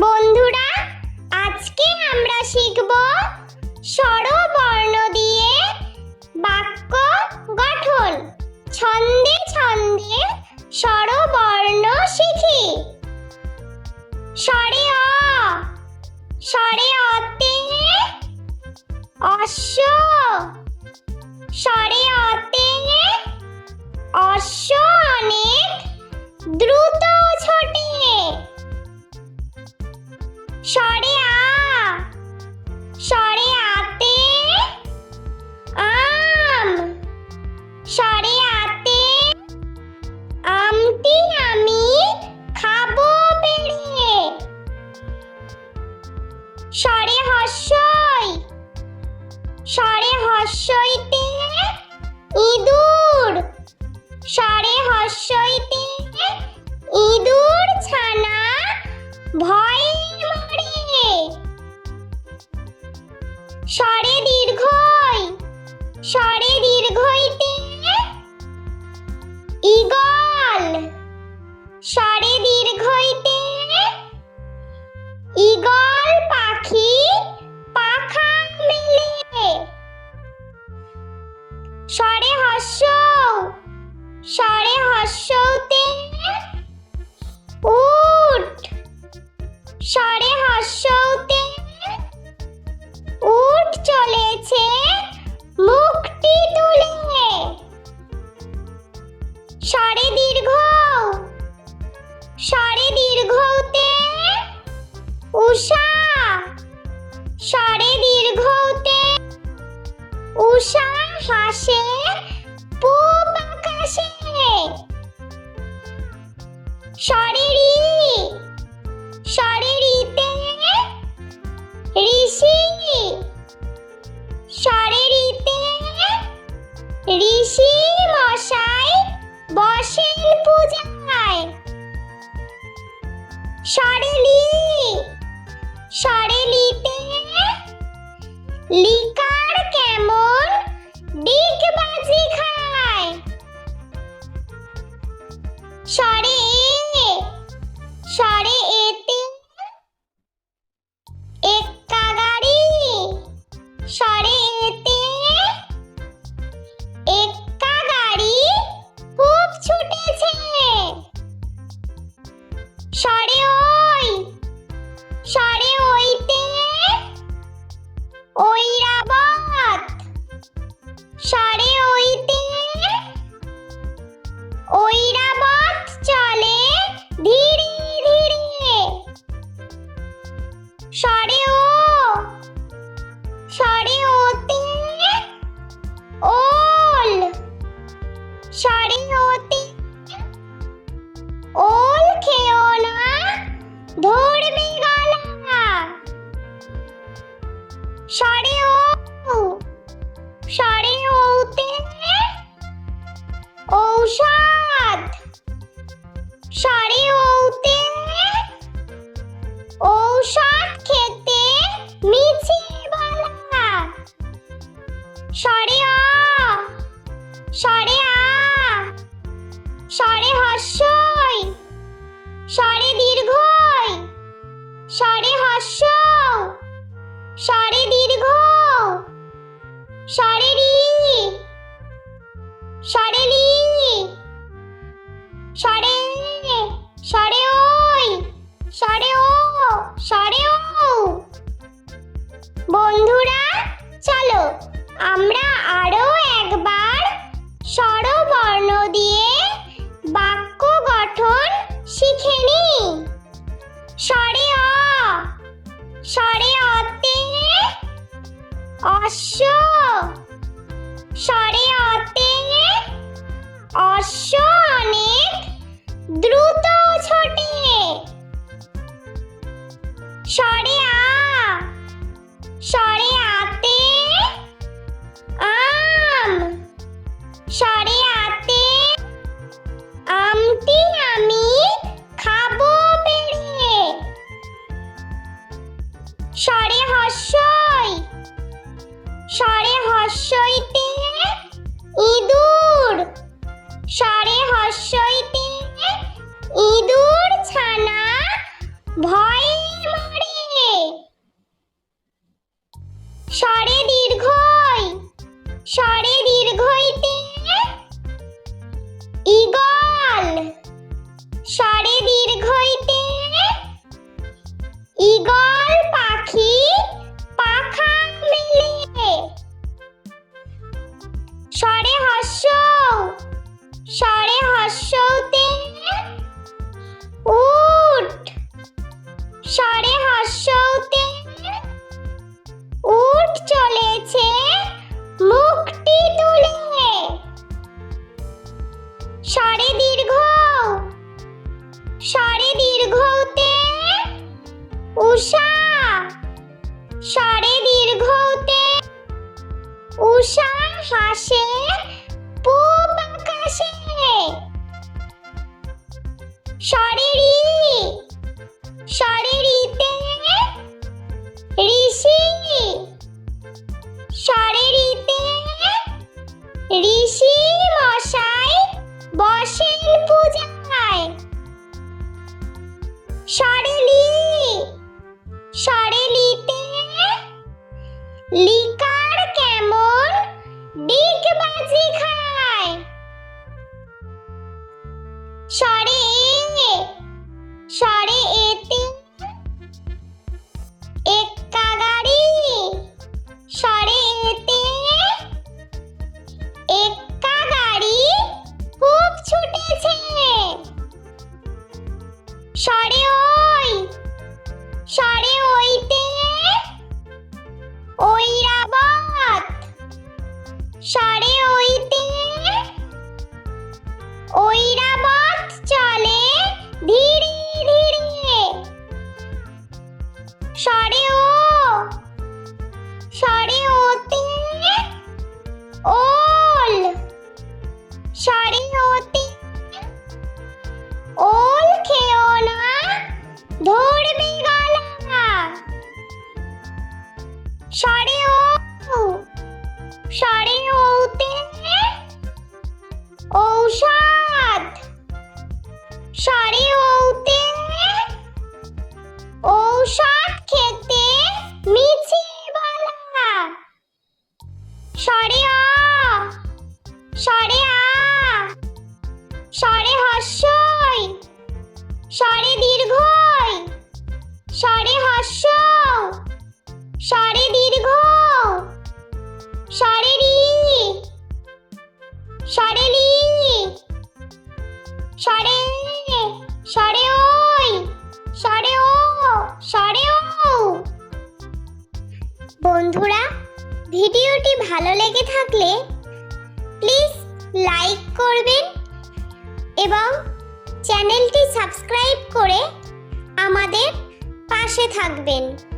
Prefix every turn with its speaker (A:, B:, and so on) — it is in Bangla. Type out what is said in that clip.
A: বন্ধুরা, আজকে আমরা শিখব স্বরবর্ণ দিয়ে বাক্য গঠন। ছন্দে ছন্দে স্বরবর্ণ শিখি। স্বরে অ, স্বরে অতে অশ্ব, স্বরে অতে অশ্ব অনেক দ্রুত ছোটে। স্বরে আ, স্বরে আতে আম, স্বরে আতে আমটি আমি খাবো পেড়ে। স্বরে হর্ষই, স্বরে হর্ষইতে ইঁদুর, স্বরে হর্ষইতে ইঁদুর ছানা ভয়ে মরে। স্বরে দীর্ঘই, স্বরে দীর্ঘইতে ঈগল, স্বরে দীর্ঘইতে ঈগল পাখি পাখা মেলে। স্বরে হর্ষৌ, স্বরে হর্ষৌতে উট, স্বরে হর্ষৌতে উট চলেছে মুখটি তুলে। স্বরে দীর্ঘ, স্বরে দীর্ঘতে উষা, স্বরে দীর্ঘতে উষা হাসে পূব আকাশে। স্বরে রি, স্বরে রিতে ঋষি, স্বরে রিতে ঋষি মশাই বসেন পূজায়। স্বরে লি, স্বরে লিতে লিকার কেমন ডিগবাজি খায়। স্বরে এ, স্বরে এতে এক্কা গাড়ি, স্বরে এতে এক্কা গাড়ি খুব ছুটেছে। স্বরে ওই, স্বরে ওইতে ঐরাবত, স্বরে ওইতে ঐরাবত চলে ধীরে ধীরে। স্বরে ও, স্বরে ওতে ওল, স্বরে ওতে ওল খেও না ধরবে গলা। স্বরে ও, স্বরে ওতে ঔষধ, স্বরে ওতে ঔষধ খেতে মিছে বলা। স্বরে অ, স্বরে আ, স্বরে হর্ষই, স্বরে দীর্ঘই, স্বরে হর্ষৌ, স্বরে দীর্ঘ, স্বরে রি, স্বরে লি, স্বরে স্বরে ওই, স্বরে ও, স্বরে ও। বন্ধুরা, চলো আমরা আরো একবার স্বরবর্ণ দিয়ে বাক্য গঠন শিখে নিই। স্বরে অ, স্বরে অতে অশ্ব, স্বরে অতে অশ্ব অনেক দ্রুত ছোটে। স্বরে আ, স্বরে আতে আম, স্বরে আতে আমটি আমি খাবো পেড়ে। স্বরে হর্ষই, স্বরে স্বরে দীর্ঘইতে ঈগল পাখি পাখা মেলে। স্বরে হর্ষৌতে উট। স্বরে হর্ষৌতে উট চলেছে মুখটি তুলে। স্বরে দীর্ঘৌতে উষা। স্বরে দীর্ঘৌতে উষা হাসে পূব আকাশে। স্বরে রিতে ঋষি। স্বরে রিতে ঋষি মশাই বসেন পূজায়। স্বরে লিতে লিকার কেমন ডিগবাজি খায়। স্বরে এতে এক্কা গাড়ি। স্বরে এতে এক্কা গাড়ি খুব ছুটেছে। স্বরে ওইতে ঐরাবত। স্বরে ওইতে ঐরাবত চলে ধীরে ধীরে। স্বরে ওতে ওল। স্বরে ওতে ওল খেও না ধরবে গলা। স্বরে ওতে ঔষধ। স্বরে ওতে ঔষধ খেতে মিছে বলা। স্বরে আ। স্বরে হর্ষই। স্বরে দীর্ঘই। স্বরে হর্ষৌ। স্বরে দীর্ঘ। স্বরে রি। স্বরে লি। স্বরে ওই। স্বরে ও। স্বরে ও। বন্ধুরা, ভিডিওটি ভালো লেগে থাকলে প্লিজ লাইক করবেন এবং চ্যানেলটি সাবস্ক্রাইব করে আমাদের পাশে থাকবেন।